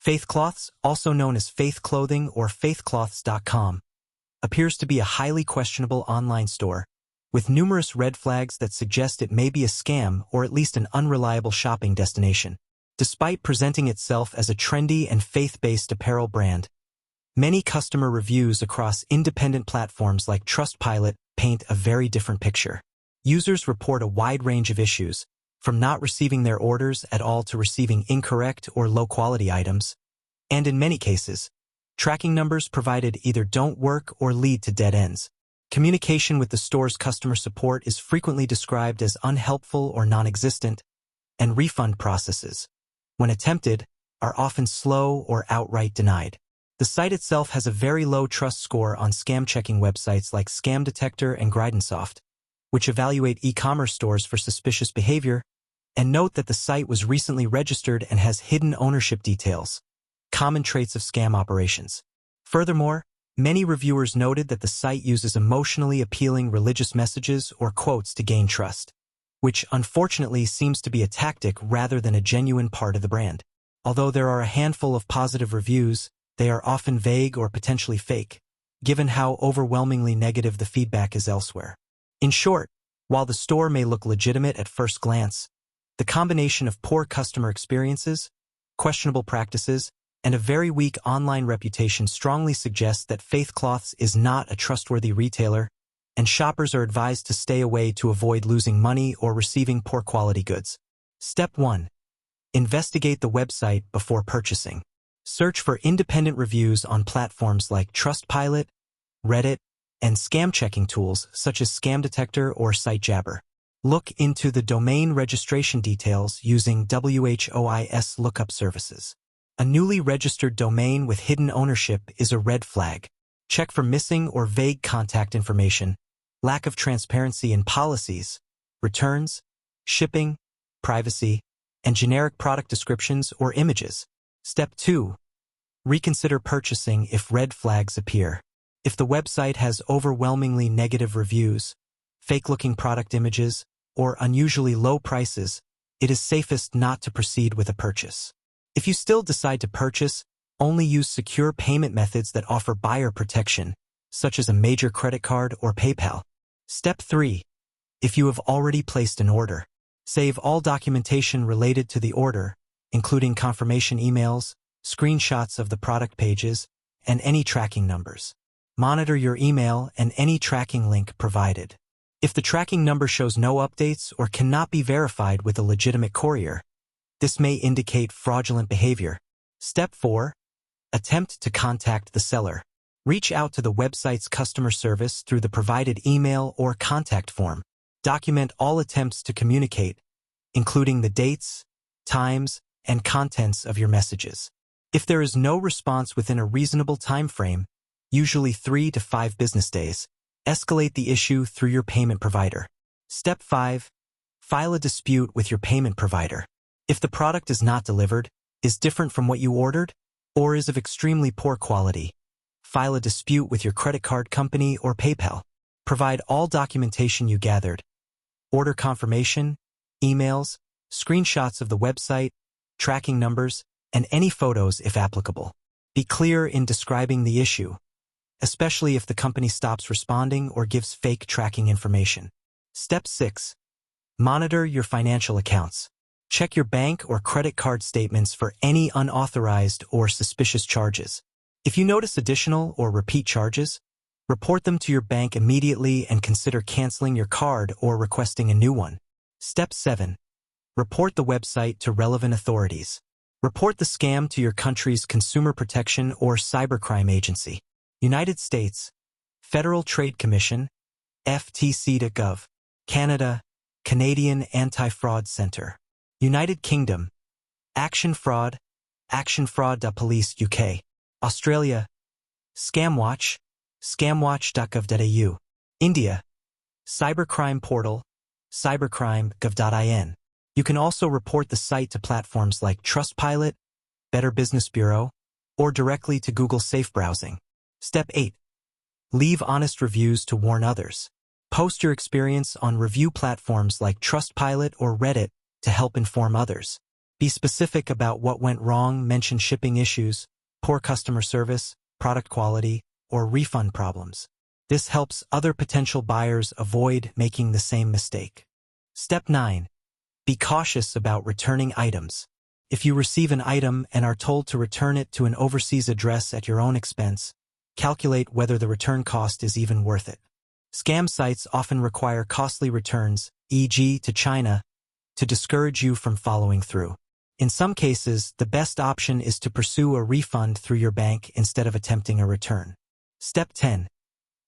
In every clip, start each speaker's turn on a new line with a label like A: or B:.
A: FaithCloths, also known as FaithClothing or FaithCloths.com, appears to be a highly questionable online store, with numerous red flags that suggest it may be a scam or at least an unreliable shopping destination. Despite presenting itself as a trendy and faith-based apparel brand, many customer reviews across independent platforms like Trustpilot paint a very different picture. Users report a wide range of issues, from not receiving their orders at all to receiving incorrect or low-quality items, and in many cases, tracking numbers provided either don't work or lead to dead ends. Communication with the store's customer support is frequently described as unhelpful or non-existent, and refund processes, when attempted, are often slow or outright denied. The site itself has a very low trust score on scam-checking websites like ScamDetector and Gridensoft, which evaluate e-commerce stores for suspicious behavior, and note that the site was recently registered and has hidden ownership details, common traits of scam operations. Furthermore, many reviewers noted that the site uses emotionally appealing religious messages or quotes to gain trust, which unfortunately seems to be a tactic rather than a genuine part of the brand. Although there are a handful of positive reviews, they are often vague or potentially fake, given how overwhelmingly negative the feedback is elsewhere. In short, while the store may look legitimate at first glance, the combination of poor customer experiences, questionable practices, and a very weak online reputation strongly suggests that FaithCloths is not a trustworthy retailer, and shoppers are advised to stay away to avoid losing money or receiving poor quality goods. Step 1. Investigate the website before purchasing. Search for independent reviews on platforms like Trustpilot, Reddit, and scam-checking tools such as ScamDetector or SiteJabber. Look into the domain registration details using WHOIS lookup services. A newly registered domain with hidden ownership is a red flag. Check for missing or vague contact information, lack of transparency in policies, returns, shipping, privacy, and generic product descriptions or images. Step 2. Reconsider purchasing if red flags appear. If the website has overwhelmingly negative reviews, fake-looking product images, or unusually low prices, it is safest not to proceed with a purchase. If you still decide to purchase, only use secure payment methods that offer buyer protection, such as a major credit card or PayPal. Step 3. If you have already placed an order, save all documentation related to the order, including confirmation emails, screenshots of the product pages, and any tracking numbers. Monitor your email and any tracking link provided. If the tracking number shows no updates or cannot be verified with a legitimate courier, this may indicate fraudulent behavior. Step 4. Attempt to contact the seller. Reach out to the website's customer service through the provided email or contact form. Document all attempts to communicate, including the dates, times, and contents of your messages. If there is no response within a reasonable time frame, usually 3 to 5 business days, escalate the issue through your payment provider. Step 5. File a dispute with your payment provider. If the product is not delivered, is different from what you ordered, or is of extremely poor quality, file a dispute with your credit card company or PayPal. Provide all documentation you gathered, order confirmation, emails, screenshots of the website, tracking numbers, and any photos if applicable. Be clear in describing the issue, especially if the company stops responding or gives fake tracking information. Step 6. Monitor your financial accounts. Check your bank or credit card statements for any unauthorized or suspicious charges. If you notice additional or repeat charges, report them to your bank immediately and consider canceling your card or requesting a new one. Step 7. Report the website to relevant authorities. Report the scam to your country's Consumer Protection or Cybercrime Agency. United States, Federal Trade Commission, FTC.gov. Canada, Canadian Anti-Fraud Centre. United Kingdom, Action Fraud, Police UK. Australia, ScamWatch, scamwatch.gov.au. India, Cybercrime Portal, cybercrime.gov.in. You can also report the site to platforms like Trustpilot, Better Business Bureau, or directly to Google Safe Browsing. Step 8. Leave honest reviews to warn others. Post your experience on review platforms like Trustpilot or Reddit to help inform others. Be specific about what went wrong, mention shipping issues, poor customer service, product quality, or refund problems. This helps other potential buyers avoid making the same mistake. Step 9. Be cautious about returning items. If you receive an item and are told to return it to an overseas address at your own expense, calculate whether the return cost is even worth it. Scam sites often require costly returns, e.g. to China, to discourage you from following through. In some cases, the best option is to pursue a refund through your bank instead of attempting a return. Step 10.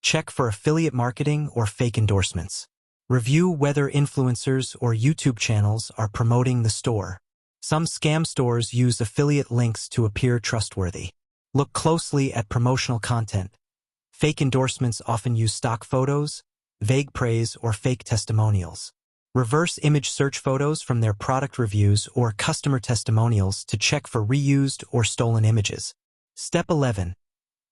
A: Check for affiliate marketing or fake endorsements. Review whether influencers or YouTube channels are promoting the store. Some scam stores use affiliate links to appear trustworthy. Look closely at promotional content. Fake endorsements often use stock photos, vague praise, or fake testimonials. Reverse image search photos from their product reviews or customer testimonials to check for reused or stolen images. Step 11.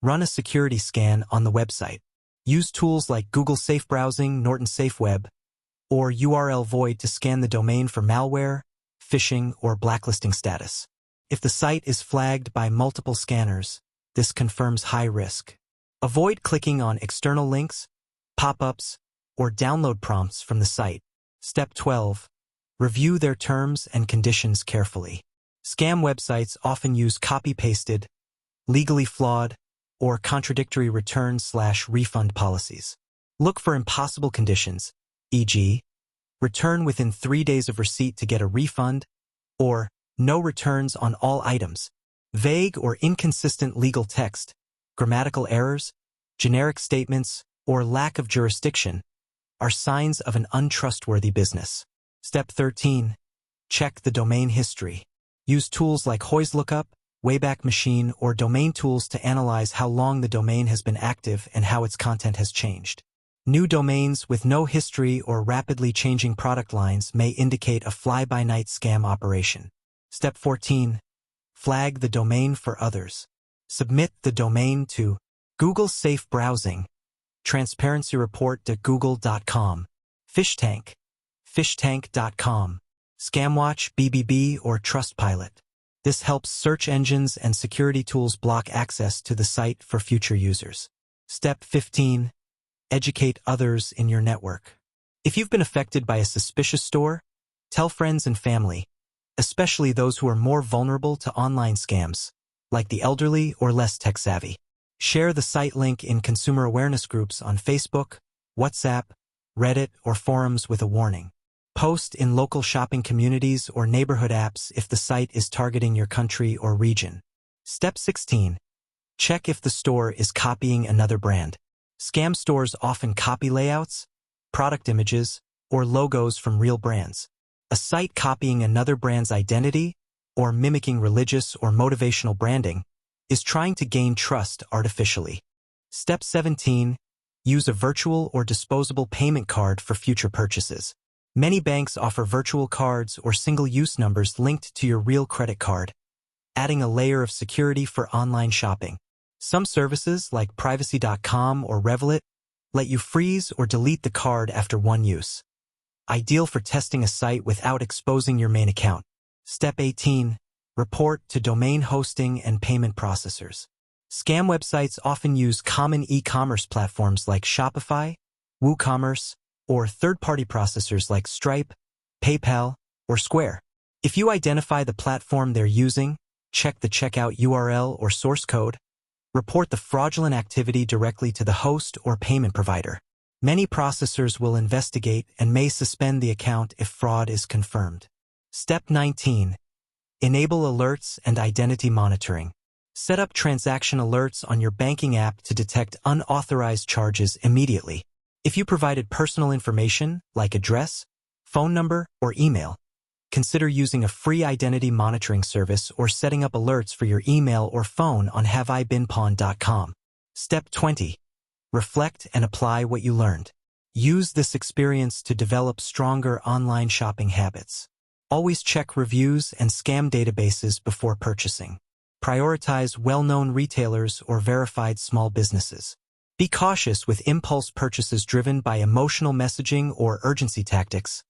A: Run a security scan on the website. Use tools like Google Safe Browsing, Norton Safe Web, or URL Void to scan the domain for malware, phishing, or blacklisting status. If the site is flagged by multiple scanners, this confirms high risk. Avoid clicking on external links, pop-ups, or download prompts from the site. Step 12. Review their terms and conditions carefully. Scam websites often use copy-pasted, legally flawed, or contradictory return/refund policies. Look for impossible conditions, e.g., return within 3 days of receipt to get a refund, or no returns on all items. Vague or inconsistent legal text, grammatical errors, generic statements, or lack of jurisdiction are signs of an untrustworthy business. Step 13. Check the domain history. Use tools like WHOIS lookup, Wayback Machine, or domain tools to analyze how long the domain has been active and how its content has changed. New domains with no history or rapidly changing product lines may indicate a fly-by-night scam operation. Step 14. Flag the domain for others. Submit the domain to Google Safe Browsing, Transparency Report to Google.com, FishTank, FishTank.com, ScamWatch, BBB, or Trustpilot. This helps search engines and security tools block access to the site for future users. Step 15. Educate others in your network. If you've been affected by a suspicious store, tell friends and family, especially those who are more vulnerable to online scams, like the elderly or less tech-savvy. Share the site link in consumer awareness groups on Facebook, WhatsApp, Reddit, or forums with a warning. Post in local shopping communities or neighborhood apps if the site is targeting your country or region. Step 16. Check if the store is copying another brand. Scam stores often copy layouts, product images, or logos from real brands. A site copying another brand's identity or mimicking religious or motivational branding is trying to gain trust artificially. Step 17. Use a virtual or disposable payment card for future purchases. Many banks offer virtual cards or single-use numbers linked to your real credit card, adding a layer of security for online shopping. Some services, like Privacy.com or Revolut, let you freeze or delete the card after one use. Ideal for testing a site without exposing your main account. Step 18. Report to domain hosting and payment processors. Scam websites often use common e-commerce platforms like Shopify, WooCommerce, or third-party processors like Stripe, PayPal, or Square. If you identify the platform they're using, check the checkout URL or source code. Report the fraudulent activity directly to the host or payment provider. Many processors will investigate and may suspend the account if fraud is confirmed. Step 19. Enable alerts and identity monitoring. Set up transaction alerts on your banking app to detect unauthorized charges immediately. If you provided personal information, like address, phone number, or email, consider using a free identity monitoring service or setting up alerts for your email or phone on haveibeenpawned.com. Step 20. Reflect and apply what you learned. Use this experience to develop stronger online shopping habits. Always check reviews and scam databases before purchasing. Prioritize well-known retailers or verified small businesses. Be cautious with impulse purchases driven by emotional messaging or urgency tactics,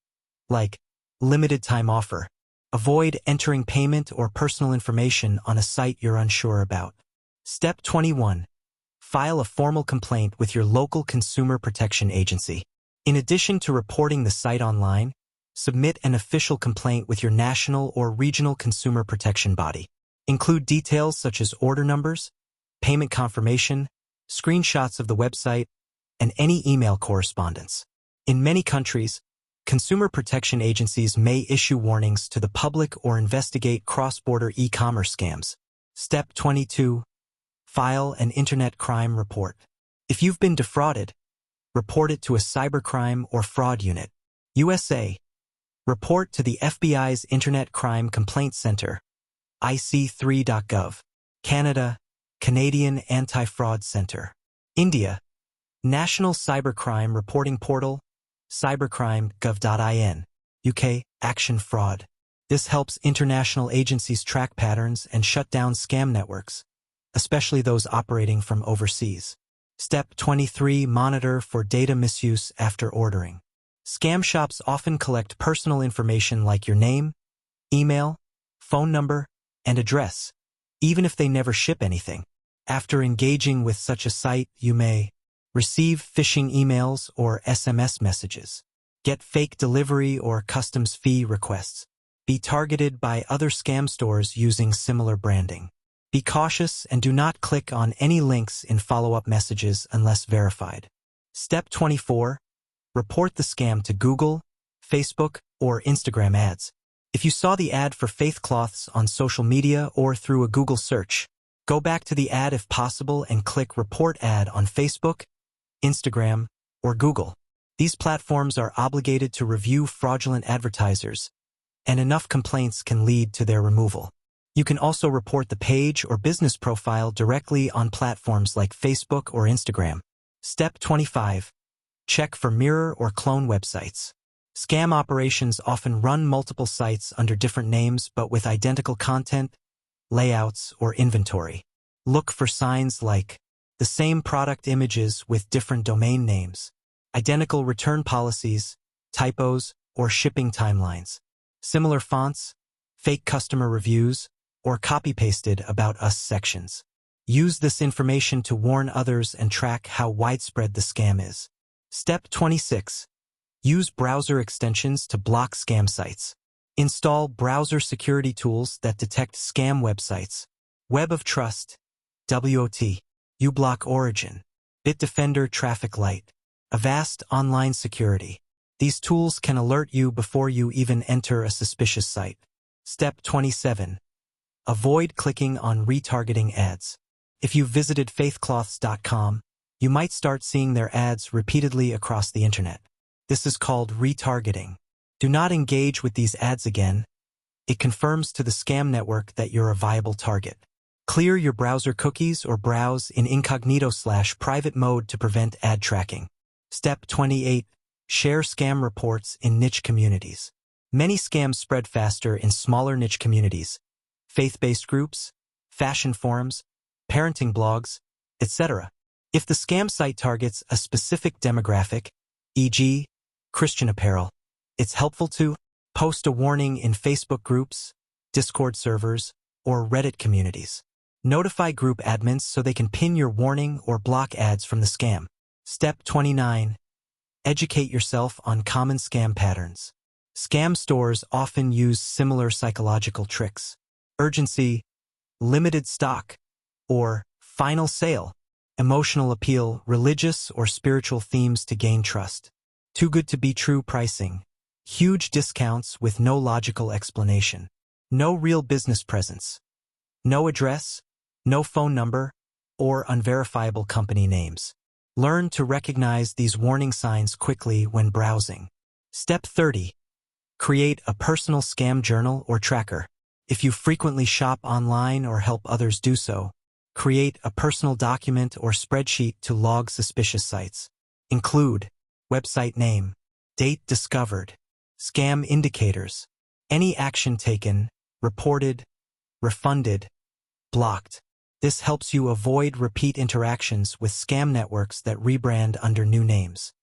A: like limited time offer. Avoid entering payment or personal information on a site you're unsure about. Step 21. File a formal complaint with your local consumer protection agency. In addition to reporting the site online, submit an official complaint with your national or regional consumer protection body. Include details such as order numbers, payment confirmation, screenshots of the website, and any email correspondence. In many countries, consumer protection agencies may issue warnings to the public or investigate cross-border e-commerce scams. Step 22. File an internet crime report. If you've been defrauded, report it to a cybercrime or fraud unit. USA. Report to the FBI's Internet Crime Complaint Center, IC3.gov. Canada, Canadian Anti-Fraud Center. India, National Cybercrime Reporting Portal, cybercrime.gov.in. UK, Action Fraud. This helps international agencies track patterns and shut down scam networks, especially those operating from overseas. Step 23. Monitor for data misuse after ordering. Scam shops often collect personal information like your name, email, phone number, and address, even if they never ship anything. After engaging with such a site, you may receive phishing emails or SMS messages, get fake delivery or customs fee requests, be targeted by other scam stores using similar branding. Be cautious and do not click on any links in follow-up messages unless verified. Step 24. Report the scam to Google, Facebook, or Instagram ads. If you saw the ad for FaithCloths on social media or through a Google search, go back to the ad if possible and click Report Ad on Facebook, Instagram, or Google. These platforms are obligated to review fraudulent advertisers, and enough complaints can lead to their removal. You can also report the page or business profile directly on platforms like Facebook or Instagram. Step 25. Check for mirror or clone websites. Scam operations often run multiple sites under different names but with identical content, layouts, or inventory. Look for signs like the same product images with different domain names, identical return policies, typos, or shipping timelines, similar fonts, fake customer reviews, or copy-pasted About Us sections. Use this information to warn others and track how widespread the scam is. Step 26. Use browser extensions to block scam sites. Install browser security tools that detect scam websites. Web of Trust, WOT, uBlock Origin, Bitdefender Traffic Light, Avast Online Security. These tools can alert you before you even enter a suspicious site. Step 27. Avoid clicking on retargeting ads. If you visited FaithCloths.com, you might start seeing their ads repeatedly across the internet. This is called retargeting. Do not engage with these ads again. It confirms to the scam network that you're a viable target. Clear your browser cookies or browse in incognito/private mode to prevent ad tracking. Step 28. Share scam reports in niche communities. Many scams spread faster in smaller niche communities, faith-based groups, fashion forums, parenting blogs, etc. If the scam site targets a specific demographic, e.g., Christian apparel, it's helpful to post a warning in Facebook groups, Discord servers, or Reddit communities. Notify group admins so they can pin your warning or block ads from the scam. Step 29. Educate yourself on common scam patterns. Scam stores often use similar psychological tricks. Urgency, limited stock, or final sale. Emotional appeal, religious or spiritual themes to gain trust. Too good to be true pricing. Huge discounts with no logical explanation. No real business presence. No address, no phone number, or unverifiable company names. Learn to recognize these warning signs quickly when browsing. Step 30. Create a personal scam journal or tracker. If you frequently shop online or help others do so, create a personal document or spreadsheet to log suspicious sites. Include website name, date discovered, scam indicators, any action taken, reported, refunded, blocked. This helps you avoid repeat interactions with scam networks that rebrand under new names.